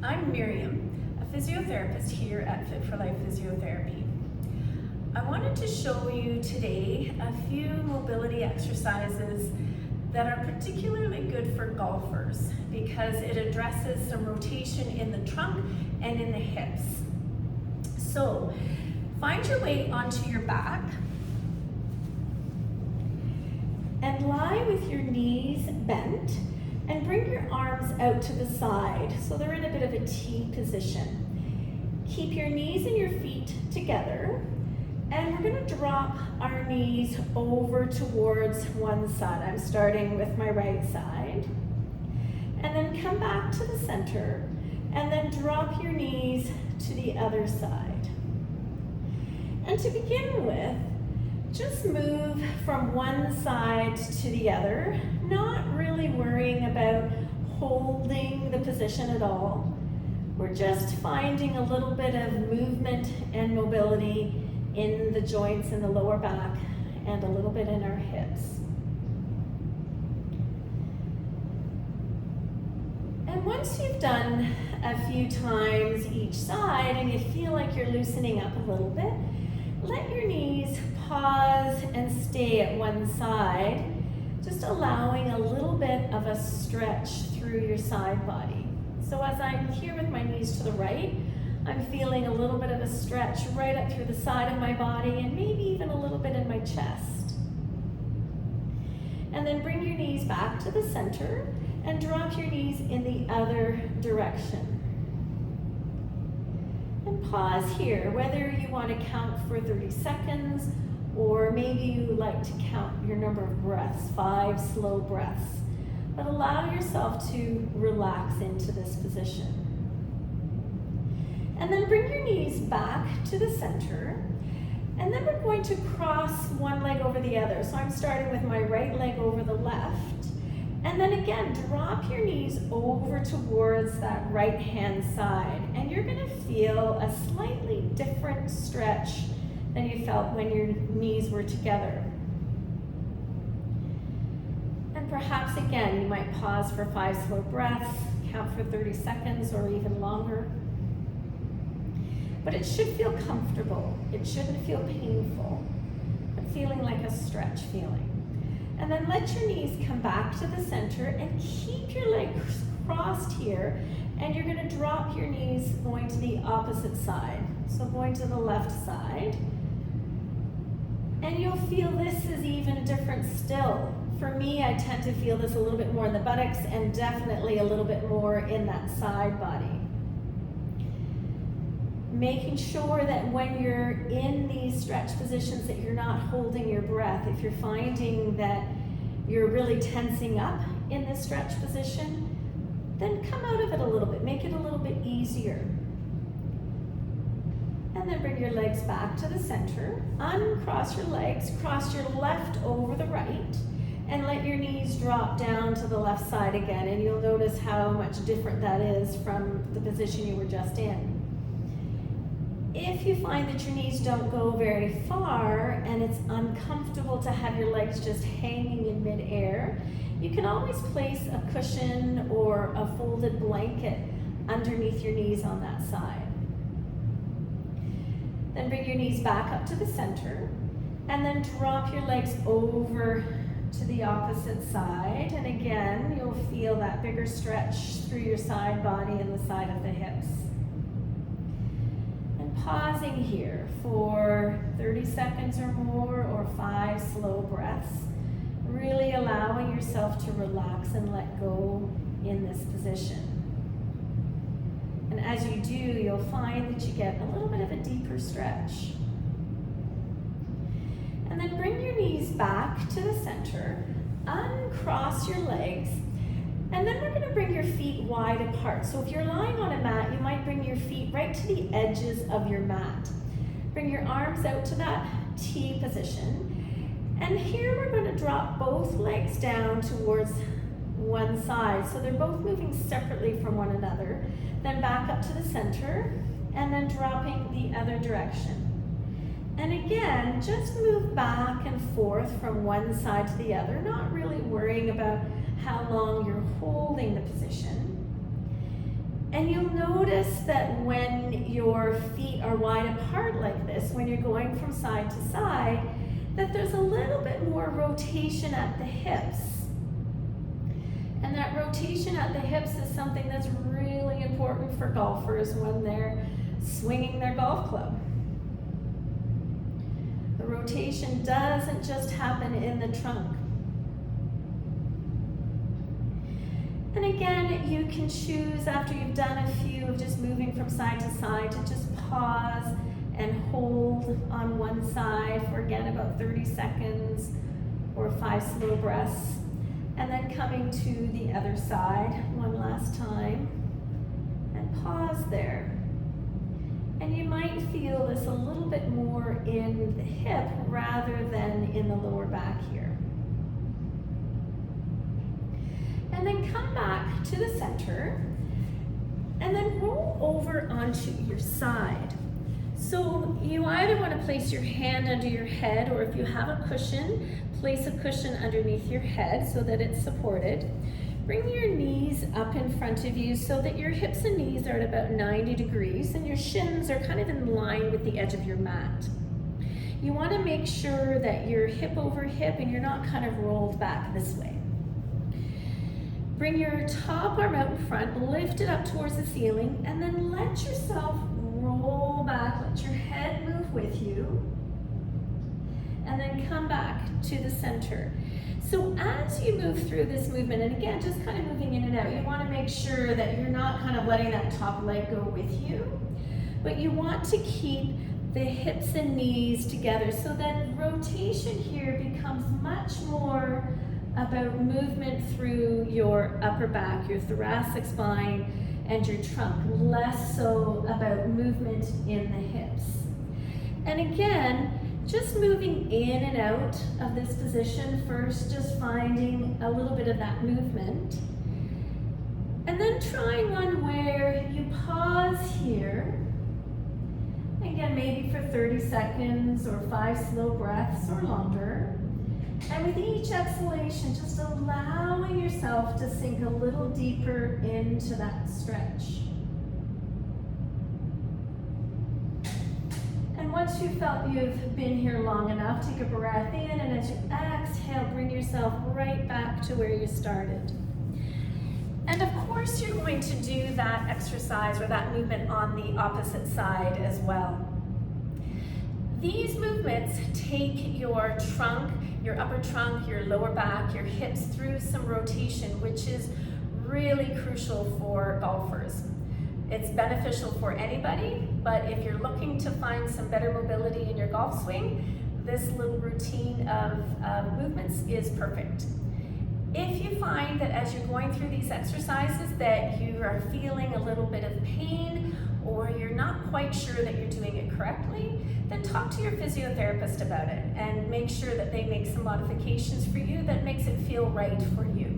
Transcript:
I'm Miriam, a physiotherapist here at Fit for Life Physiotherapy. I wanted to show you today a few mobility exercises that are particularly good for golfers because it addresses some rotation in the trunk and in the hips. So, find your way onto your back and lie with your knees bent and bring your arms out to the side so they're in a bit of a T position. Keep your knees and your feet together, and we're going to drop our knees over towards one side. I'm starting with my right side. And then come back to the center and then drop your knees to the other side. And to begin with, just move from one side to the other, not really worrying about holding the position at all. We're just finding a little bit of movement and mobility in the joints in the lower back and a little bit in our hips. And once you've done a few times each side and you feel like you're loosening up a little bit, let your knees pause and stay at one side, just allowing a little bit of a stretch through your side body. So as I'm here with my knees to the right, I'm feeling a little bit of a stretch right up through the side of my body and maybe even a little bit in my chest. And then bring your knees back to the center and drop your knees in the other direction. And pause here, whether you want to count for 30 seconds or maybe you like to count your number of breaths, 5 slow breaths. But allow yourself to relax into this position. And then bring your knees back to the center. And then we're going to cross one leg over the other. So I'm starting with my right leg over the left. And then again, drop your knees over towards that right hand side. And you're going to feel a slightly different stretch than you felt when your knees were together. And perhaps again, you might pause for 5 slow breaths, count for 30 seconds or even longer. But it should feel comfortable. It shouldn't feel painful, but feeling like a stretch feeling. And then let your knees come back to the center and keep your legs crossed here. And you're going to drop your knees going to the opposite side. So going to the left side. And you'll feel this is even different still. For me, I tend to feel this a little bit more in the buttocks and definitely a little bit more in that side body. Making sure that when you're in these stretch positions that you're not holding your breath. If you're finding that you're really tensing up in this stretch position, then come out of it a little bit. Make it a little bit easier. And then bring your legs back to the center. Uncross your legs, cross your left over the right, and let your knees drop down to the left side again. And you'll notice how much different that is from the position you were just in. If you find that your knees don't go very far and it's uncomfortable to have your legs just hanging in midair, you can always place a cushion or a folded blanket underneath your knees on that side. Then bring your knees back up to the center and then drop your legs over to the opposite side. And again, you'll feel that bigger stretch through your side body and the side of the hips. Pausing here for 30 seconds or more or 5 slow breaths, really allowing yourself to relax and let go in this position. And as you do, you'll find that you get a little bit of a deeper stretch. And then bring your knees back to the center, uncross your legs, and then we're going to bring your feet wide apart. So if you're lying on a mat, you might bring your feet right to the edges of your mat. Bring your arms out to that T position. And here we're going to drop both legs down towards one side. So they're both moving separately from one another. Then back up to the center, and then dropping the other direction. And again, just move back and forth from one side to the other, not really worrying about how long you're holding the position. And you'll notice that when your feet are wide apart like this, when you're going from side to side, that there's a little bit more rotation at the hips. And that rotation at the hips is something that's really important for golfers when they're swinging their golf club. The rotation doesn't just happen in the trunk. And again, you can choose after you've done a few of just moving from side to side to just pause and hold on one side for again about 30 seconds or 5 slow breaths. And then coming to the other side one last time and pause there. And you might feel this a little bit more in the hip rather than in the lower back here. And then come back to the center and then roll over onto your side. So you either want to place your hand under your head, or if you have a cushion, place a cushion underneath your head so that it's supported. Bring your knees up in front of you so that your hips and knees are at about 90 degrees and your shins are kind of in line with the edge of your mat. You want to make sure that you're hip over hip and you're not kind of rolled back this way. Bring your top arm out in front, lift it up towards the ceiling, and then let yourself roll back, let your head move with you, and then come back to the center. So as you move through this movement, and again, just kind of moving in and out, you want to make sure that you're not kind of letting that top leg go with you, but you want to keep the hips and knees together so that rotation here becomes much more about movement through your upper back, your thoracic spine, and your trunk, less so about movement in the hips. And again, just moving in and out of this position first, just finding a little bit of that movement. And then trying one where you pause here, again, maybe for 30 seconds or 5 slow breaths or longer. And with each exhalation, just allowing yourself to sink a little deeper into that stretch. And once you felt you've been here long enough, take a breath in, and as you exhale, bring yourself right back to where you started. And of course, you're going to do that exercise or that movement on the opposite side as well. These movements take your trunk, your upper trunk, your lower back, your hips through some rotation, which is really crucial for golfers. It's beneficial for anybody, but if you're looking to find some better mobility in your golf swing, this little routine of movements is perfect. If you find that as you're going through these exercises that you are feeling a little bit of pain or you're not quite sure that you're doing it correctly, then talk to your physiotherapist about it and make sure that they make some modifications for you that makes it feel right for you.